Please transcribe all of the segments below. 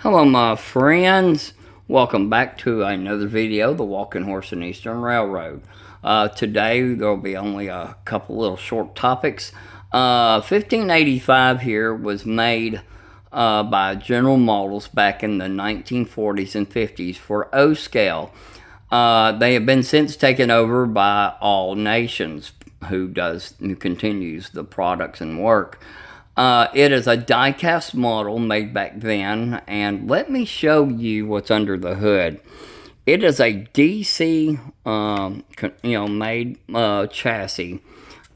Hello my friends, welcome back to another video, the Walking Horse and Eastern Railroad. Today there will be only a couple little short topics. 1585 here was made by General Models back in the 1940s and 50s for O scale. They have been since taken over by All Nations, who continues the products and work. It is a die-cast model made back then, and let me show you what's under the hood. It is a DC, made chassis,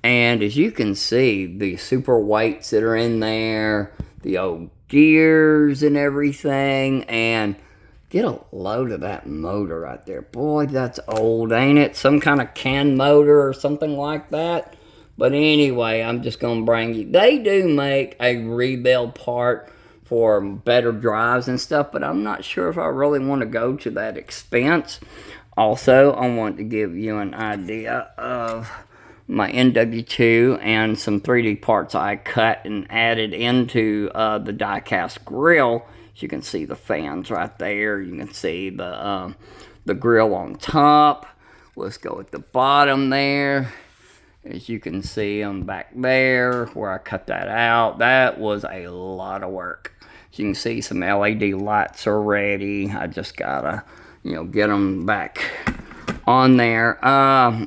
and as you can see, the super weights that are in there, the old gears and everything, and get a load of that motor right there. Boy, that's old, ain't it? Some kind of can motor or something like that. But anyway, I'm just going to bring you... They do make a rebuild part for better drives and stuff, but I'm not sure if I really want to go to that expense. Also, I want to give you an idea of my NW2 and some 3D parts I cut and added into the die-cast grill. As you can see the fans right there. You can see the grill on top. Let's go at the bottom there. As you can see them back there where I cut that out, that was a lot of work. As you can see, some LED lights are ready. I just gotta, get them back on there.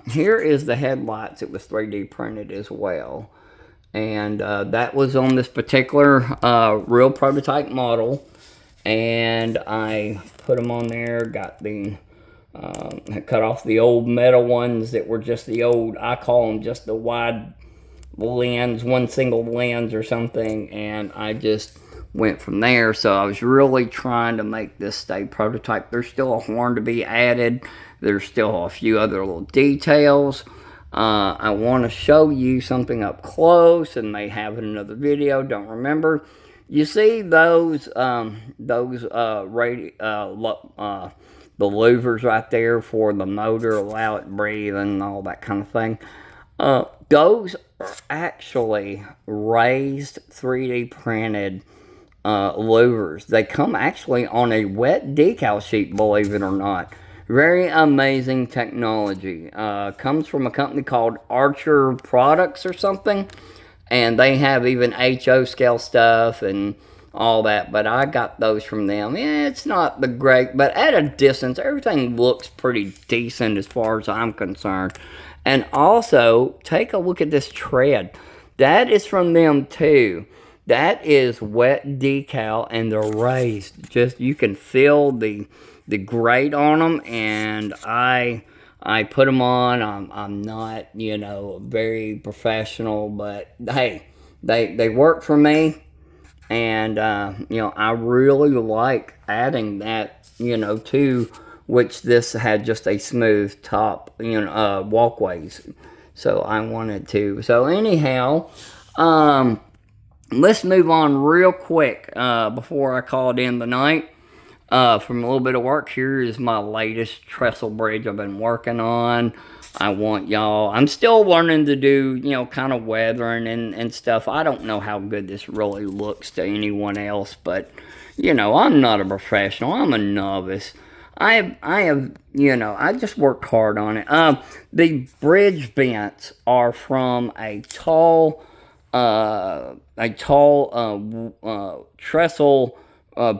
Here is the headlights. It was 3D printed as well. And that was on this particular real prototype model. And I put them on there, got the... I cut off the old metal ones that were just the old, I call them just the wide lens, one single lens or something, and I just went from there. So I was really trying to make this stay prototype. There's still a horn to be added. There's still a few other little details. I want to show you something up close and may have it in another video, don't remember. You see those the louvers right there for the motor, allow it to breathe and all that kind of thing. Those are actually raised 3D printed louvers. They come actually on a wet decal sheet, believe it or not. Very amazing technology. Comes from a company called Archer Products or something. And they have even HO scale stuff and all that, but I got those from them. Yeah, it's not the great, but at a distance, everything looks pretty decent as far as I'm concerned. And also, take a look at this tread. That is from them too. That is wet decal, and they're raised. Just, you can feel the grate on them, and I put them on. I'm not, very professional, but hey, they work for me. And, I really like adding that, to which this had just a smooth top, walkways. So I wanted to. So anyhow, let's move on real quick before I call it in the night. From a little bit of work, here is my latest trestle bridge I've been working on. I want y'all, I'm still learning to do, kind of weathering and stuff. I don't know how good this really looks to anyone else, but, I'm not a professional. I'm a novice. I have, I just worked hard on it. The bridge vents are from a tall trestle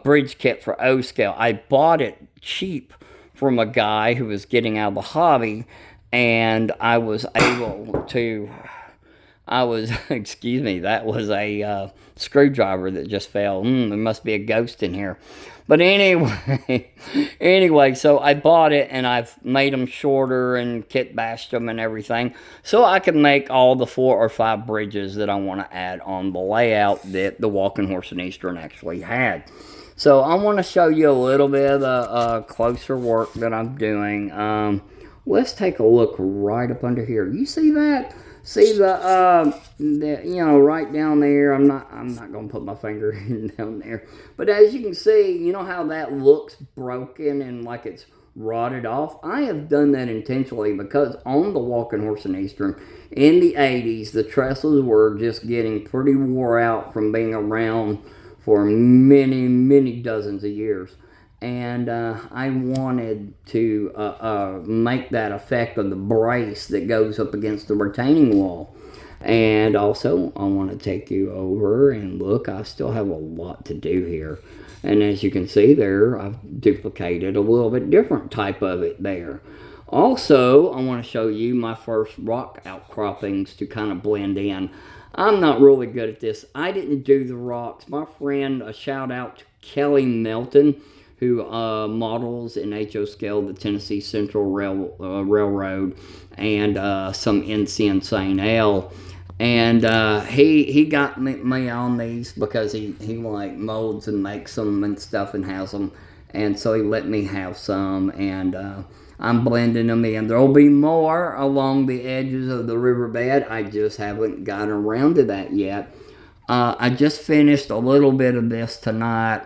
bridge kit for O scale. I bought it cheap from a guy who was getting out of the hobby, and I was able to, excuse me, that was a screwdriver that just fell. There must be a ghost in here. But anyway, so I bought it, and I've made them shorter and kit bashed them and everything, so I can make all the 4 or 5 bridges that I want to add on the layout that the Walking Horse and Eastern actually had. So I want to show you a little bit of the closer work that I'm doing. Let's take a look right up under here. You see that? See the right down there. I'm not gonna put my finger down there. But as you can see, you know how that looks broken and like it's rotted off? I have done that intentionally because on the Walking Horse and Eastern in the 80s, the trestles were just getting pretty wore out from being around for many, many dozens of years. And I wanted to make that effect of the brace that goes up against the retaining wall. And also, I want to take you over and look. I still have a lot to do here. And as you can see there, I've duplicated a little bit different type of it there. Also, I want to show you my first rock outcroppings to kind of blend in. I'm not really good at this. I didn't do the rocks. My friend, a shout out to Kelly Melton, who models in HO scale the Tennessee Central Railroad and some NC St. L. And he got me on these because he like molds and makes them and stuff and has them. And so he let me have some, and I'm blending them in. There'll be more along the edges of the riverbed. I just haven't gotten around to that yet. I just finished a little bit of this tonight.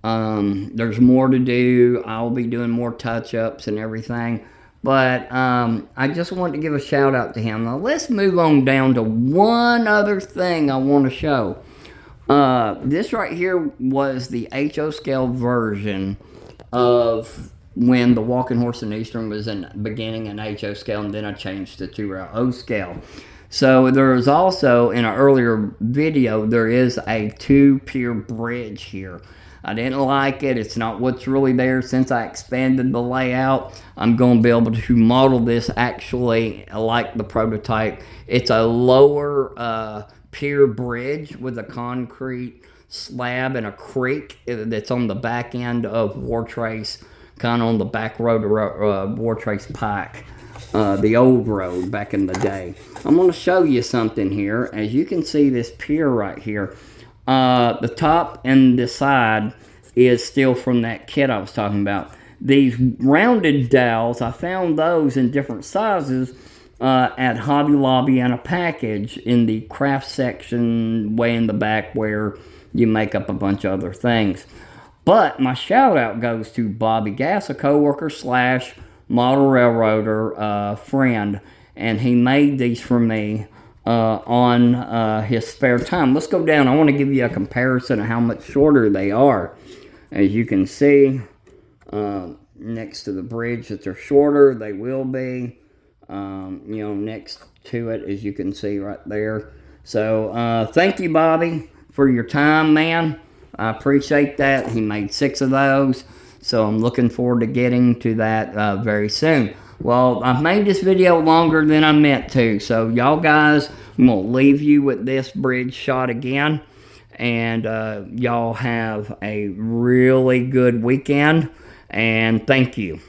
There's more to do. I'll be doing more touch-ups and everything. But I just wanted to give a shout out to him. Now let's move on down to one other thing I want to show. This right here was the HO scale version of when the Walking Horse and Eastern was in beginning in HO scale, and then I changed to 2-rail scale. So there is also, in an earlier video, there is a 2-pier bridge here. I didn't like it. It's not what's really there. Since I expanded the layout, I'm going to be able to model this actually like the prototype. It's a lower pier bridge with a concrete slab and a creek that's on the back end of Wartrace, kind of on the back road of Wartrace Pike, the old road back in the day. I'm going to show you something here. As you can see, this pier right here, the top and the side is still from that kit I was talking about. These rounded dowels, I found those in different sizes at Hobby Lobby and a package in the craft section way in the back where you make up a bunch of other things. But my shout out goes to Bobby Gass, a co-worker slash model railroader friend, and he made these for me on his spare time. Let's go down. I want to give you a comparison of how much shorter they are. As you can see, next to the bridge that they're shorter, they will be. You know, next to it, as you can see right there. So, thank you, Bobby, for your time, man. I appreciate that. He made 6 of those, so I'm looking forward to getting to that very soon. Well, I've made this video longer than I meant to, so y'all guys, I'm going to leave you with this bridge shot again, and y'all have a really good weekend, and thank you.